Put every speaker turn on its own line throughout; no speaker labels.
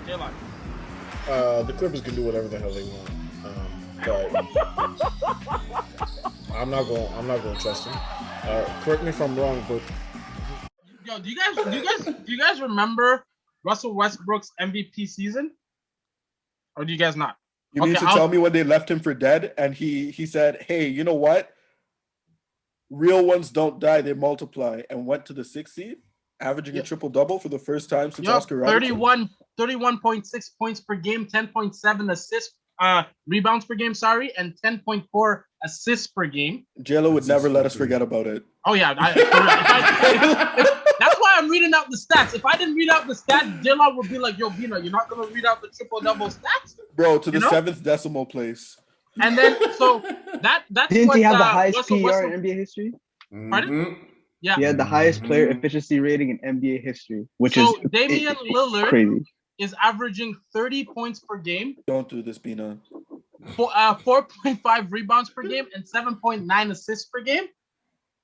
J-Lock.
The Clippers can do whatever the hell they want, but I'm not going to trust them. Correct me if I'm wrong, but
Yo, do you guys remember Russell Westbrook's MVP season? Or do you guys not?
You mean to tell me when they left him for dead and he said, "Hey, you know what? Real ones don't die, they multiply," and went to the 6th seed, averaging a triple-double for the first time since Oscar Robertson?
31.6 points per game, 10.7 rebounds per game, and 10.4 assists per game.
JLo would never let us forget about it.
Oh, yeah. That's why I'm reading out the stats. If I didn't read out the stats, JLo would be like, yo, Bino, you're not going to read out the triple-double stats?
Bro, to the 7th decimal place.
And then, so that's
Didn't
what
he have the highest
Russell
PER
Westbrook,
in NBA history?
Pardon? Yeah.
He had the highest player efficiency rating in NBA history, which
So
is
Damian Lillard
crazy.
is averaging 30 points per game,
Don't do this, Bino.
4.5 rebounds per game, and 7.9 assists per game.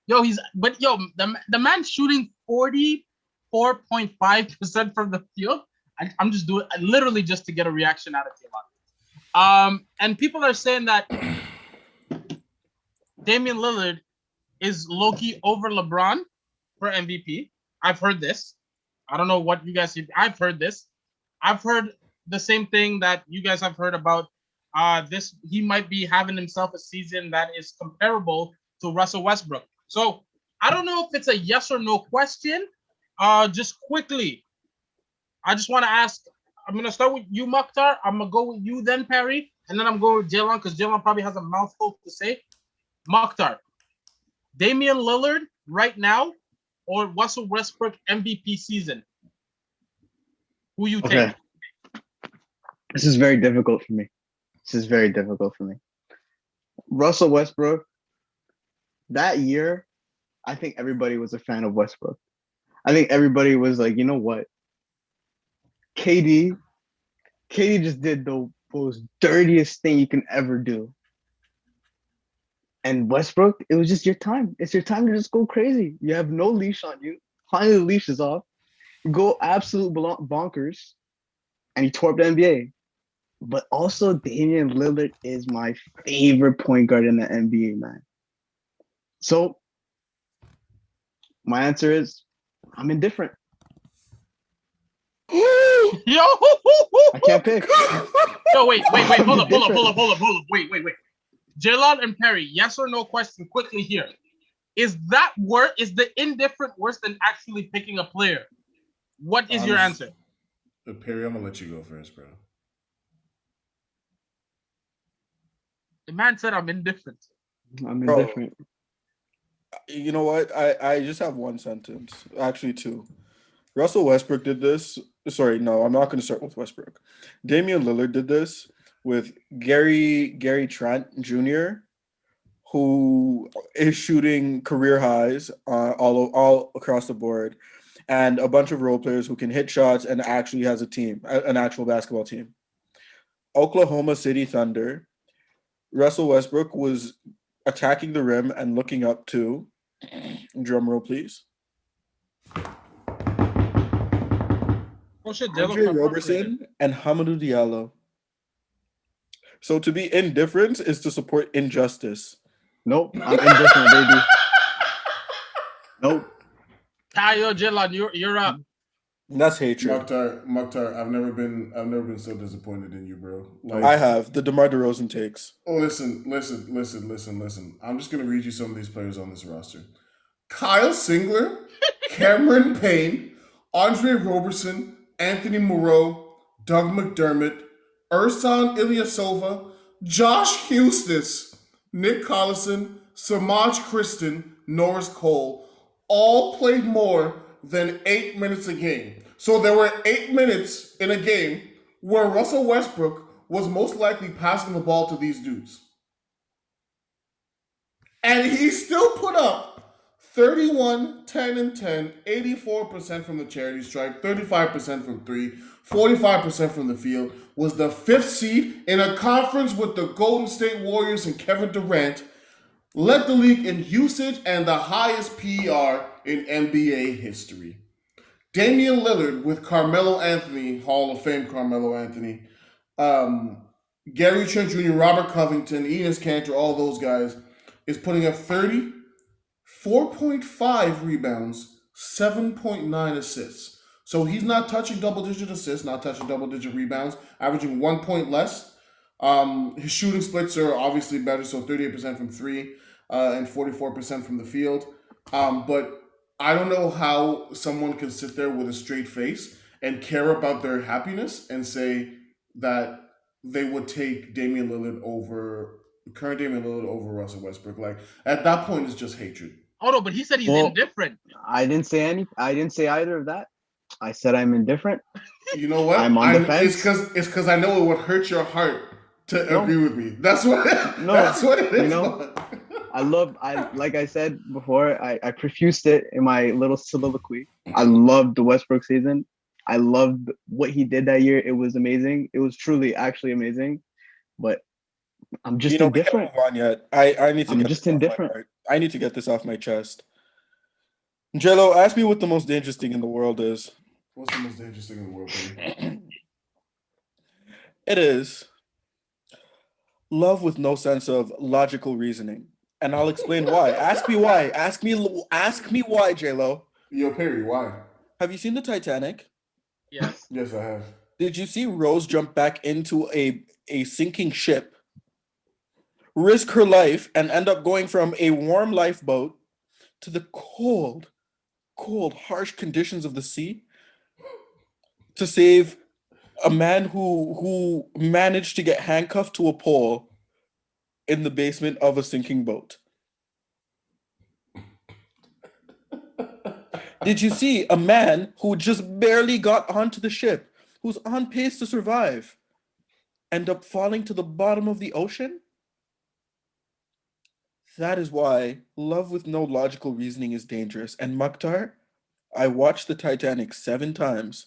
The man's shooting 44.5% from the field. I'm just doing literally just to get a reaction out of Taylor. And people are saying that Damian Lillard is low-key over LeBron for MVP. I've heard this. I don't know what you guys see. I've heard this. I've heard the same thing that you guys have heard about this. He might be having himself a season that is comparable to Russell Westbrook. So I don't know if it's a yes or no question. Just quickly, I just want to ask. I'm gonna start with you, Mukhtar. I'm gonna go with you, then Perry, and then I'm going with Jalen because Jalen probably has a mouthful to say. Mukhtar, Damian Lillard right now, or Russell Westbrook MVP season? Who you take?
Okay. This is very difficult for me. Russell Westbrook, that year, I think everybody was a fan of Westbrook. I think everybody was like, you know what? KD just did the most dirtiest thing you can ever do. And Westbrook, it was just your time. It's your time to just go crazy. You have no leash on you. Finally, the leash is off. You go absolute bonkers. And he tore up the NBA. But also, Damian Lillard is my favorite point guard in the NBA, man. So, my answer is, I'm indifferent.
Yo,
I can't pick.
Yo, wait. Hold up. Wait. Jalon and Perry, yes or no question quickly here. Is the indifferent worse than actually picking a player? What is your answer?
Perry, I'm gonna let you go first, bro.
The man said I'm indifferent.
I'm indifferent.
You know what? I just have one sentence. Actually, two. Russell Westbrook did this. Sorry, no, I'm not going to start with Westbrook. Damian Lillard did this with Gary Trent Jr., who is shooting career highs all across the board, and a bunch of role players who can hit shots and actually has a team, an actual basketball team. Oklahoma City Thunder. Russell Westbrook was attacking the rim and looking up to, drum roll please, Andre Roberson and Hamidou Diallo. So to be indifferent is to support injustice.
Nope, I'm indifferent, baby. Nope.
Tayo, Jalon, you're up.
That's hatred.
Mukhtar, I've never been so disappointed in you, bro. Like,
I have the DeMar DeRozan takes.
Oh, listen. I'm just gonna read you some of these players on this roster: Kyle Singler, Cameron Payne, Andre Roberson, Anthony Moreau, Doug McDermott, Ersan Ilyasova, Josh Hustis, Nick Collison, Samaj Kristen, Norris Cole, all played more than 8 minutes a game. So there were 8 minutes in a game where Russell Westbrook was most likely passing the ball to these dudes. And he still put up 31, 10, and 10, 84% from the charity stripe, 35% from three, 45% from the field, was the 5th seed in a conference with the Golden State Warriors and Kevin Durant, led the league in usage and the highest PER in NBA history. Damian Lillard with Carmelo Anthony, Hall of Fame Carmelo Anthony, Gary Trent Jr., Robert Covington, Enes Kanter, all those guys, is putting up 30, 4.5 rebounds, 7.9 assists. So he's not touching double-digit assists, not touching double-digit rebounds, averaging 1 point less. His shooting splits are obviously better, so 38% from three and 44% from the field. But I don't know how someone can sit there with a straight face and care about their happiness and say that they would take current Damian Lillard over Russell Westbrook. Like, at that point, it's just hatred.
Oh no, but he said he's
Well,
indifferent.
I didn't say either of that. I said I'm indifferent.
You know what?
I'm on the fence.
It's because I know it would hurt your heart to agree with me. That's what.
No,
that's what it is.
you know, like I said before, I profused it in my little soliloquy. I loved the Westbrook season. I loved what he did that year. It was amazing. It was truly, actually amazing. But I'm just indifferent.
We can't move on yet. I need to.
I'm just indifferent.
I need to get this off my chest. Jello, ask me what the most dangerous thing in the world is.
What's the most dangerous thing in the world, baby?
It is love with no sense of logical reasoning, and I'll explain why. Ask me why. Ask me why, J-Lo.
Yo, Perry, why?
Have you seen the Titanic?
Yes.
Yes, I have.
Did you see Rose jump back into a sinking ship, risk her life, and end up going from a warm lifeboat to the cold, harsh conditions of the sea to save a man who managed to get handcuffed to a pole in the basement of a sinking boat? Did you see a man who just barely got onto the ship, who's on pace to survive, end up falling to the bottom of the ocean? That is why love with no logical reasoning is dangerous. And Mukhtar, I watched the Titanic 7 times.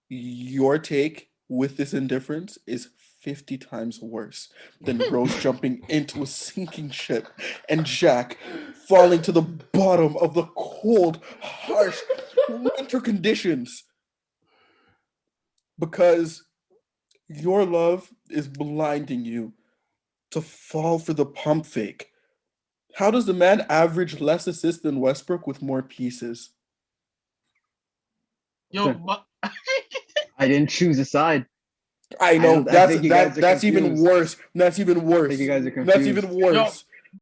Your take with this indifference is 50 times worse than Rose jumping into a sinking ship and Jack falling to the bottom of the cold, harsh winter conditions. Because your love is blinding you to fall for the pump fake. How does the man average less assists than Westbrook with more pieces?
Yo, but
I didn't choose a side.
I know
I think you guys are
that's even
confused.
worse. That's even worse.
I think you guys are
That's
confused.
even worse.